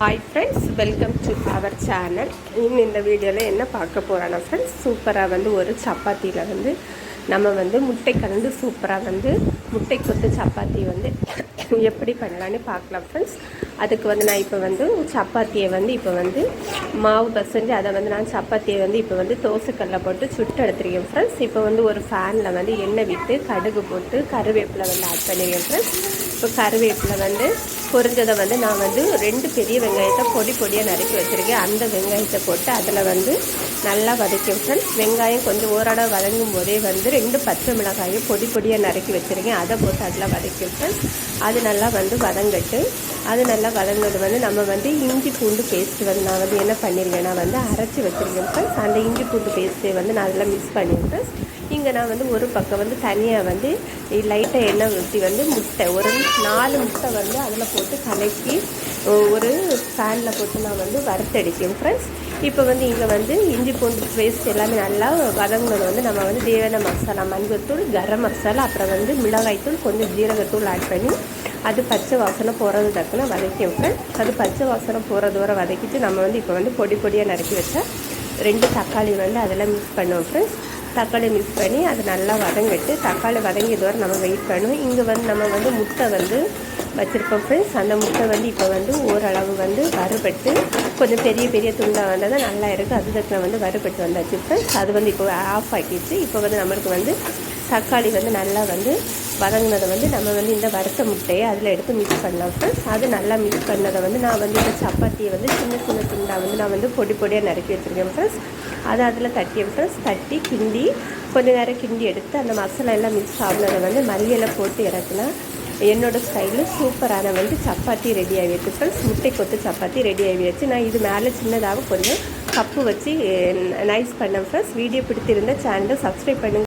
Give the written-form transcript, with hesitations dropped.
Hi friends, welcome to our channel. இந்த வீடியோவில் என்ன பார்க்க போகிறோன்னா ஃப்ரெண்ட்ஸ், சூப்பராக ஒரு சப்பாத்தியில் நம்ம முட்டை கலந்து சூப்பராக முட்டை கொத்து சப்பாத்தி எப்படி பண்ணலான்னு பார்க்கலாம் ஃப்ரெண்ட்ஸ். அதுக்கு நான் இப்போ சப்பாத்தியை இப்போ மாவு பசஞ்சு அதை நான் சப்பாத்தியை இப்போ தோசைக்கல்ல போட்டு சுட்டு எடுத்துருக்கேன் ஃப்ரெண்ட்ஸ். இப்போ ஒரு ஃபேனில் எண்ணெய் விட்டு கடுகு போட்டு கருவேப்பிலை ஆட் பண்ணிடுறேன் ஃப்ரெண்ட்ஸ். இப்போ கருவேப்பிலை பொரிஞ்சதை நான் 2 பெரிய வெங்காயத்தை பொடியாக நறுக்கி வச்சுருக்கேன். அந்த வெங்காயத்தை போட்டு அதில் நல்லா வதக்கும் ஃப்ரெண்ட்ஸ். வெங்காயம் கொஞ்சம் ஓரளவு வதங்கும் போதே 2 பச்சை மிளகாயும் பொடியாக நறுக்கி வச்சுருக்கேன். அதை போட்டு அதில் வதக்கும் ஃப்ரெண்ட்ஸ். அது நல்லா வதங்கட்டு. அது நல்லா வதங்கினது நம்ம இஞ்சி பூண்டு பேஸ்ட்டு நான் என்ன பண்ணியிருக்கேன்னா அரைச்சி வச்சுருக்கேன் ஃப்ரெண்ட்ஸ். அந்த இஞ்சி பூண்டு பேஸ்ட்டை நான் அதில் மிக்ஸ் பண்ணியிருக்கேன். இங்கே நான் ஒரு பக்கம் தனியாக லைட்டாக எண்ணெய் ஊற்றி முட்டை ஒரு 4 முட்டை அதில் போட்டு கலக்கி ஒரு பேனில் போட்டு நான் வறுத்தடிக்கும் ஃப்ரெண்ட்ஸ். இப்போ இங்கே இஞ்சி பூண்டு பேஸ்ட் எல்லாமே நல்லா வதங்கினது நம்ம தேவையான மசாலா, மஞ்சள்தூள், கரம் மசாலா, அப்புறம் மிளகாய்த்தூள், கொஞ்சம் ஜீரகத்தூள் ஆட் பண்ணி அது பச்சை வாசனை போகிறது தக்குன்னு வதக்கி விட்டேன். அது பச்சை வாசனை போகிறது வரை வதக்கிட்டு நம்ம இப்போ பொடியாக நறுக்கி வச்சா 2 தக்காளி அதில் மிக்ஸ் பண்ணுவோம் ஃப்ரெண்ட்ஸ். தக்காளி மிக்ஸ் பண்ணி அது நல்லா வதங்கிட்டு தக்காளி வதங்கியது வரை நம்ம வெயிட் பண்ணுவோம். இங்கே நம்ம முட்டை வச்சுருக்கோம் ஃப்ரெண்ட்ஸ். அந்த முட்டை இப்போ ஓரளவு வறுபட்டு கொஞ்சம் பெரிய துண்டாக வந்தால் தான் நல்லா இருக்குது. அதுக்கு வறுபட்டு வந்தாச்சு ஃப்ரெண்ட்ஸ். அது இப்போ ஆஃப் ஆக்கிடுச்சு. இப்போ நம்மளுக்கு தக்காளி நல்லா வதங்கினதை நம்ம இந்த வறுத்த முட்டையை அதில் எடுத்து மிக்ஸ் பண்ணலாம் ஃப்ரெண்ட்ஸ். அது நல்லா மிக்ஸ் பண்ணதை நான் இந்த சப்பாத்தியை சின்ன துண்டாக நான் பொடியாக நறுக்கி வச்சுருக்கேன் ஃப்ரெண்ட்ஸ். அதை அதில் தட்டியேன் ஃப்ரெண்ட்ஸ். தட்டி கிண்டி கொஞ்சம் நேரம் கிண்டி எடுத்து அந்த மசாலா எல்லாம் மிக்ஸ் ஆகுனதை மல்லியில போட்டு இறக்குனா என்னோடய ஸ்டைலில் சூப்பரான சப்பாத்தி ரெடி ஆகிடுச்சு ஃப்ரெண்ட்ஸ். முட்டை கொத்து சப்பாத்தி ரெடி ஆகிடுச்சு. நான் இது மேலே சின்னதாக கொஞ்சம் கப்பு வச்சு நைஸ் பண்ணேன் ஃப்ரெண்ட்ஸ். வீடியோ பிடித்திருந்த சேனலை சப்ஸ்கிரைப் பண்ணுங்கள்.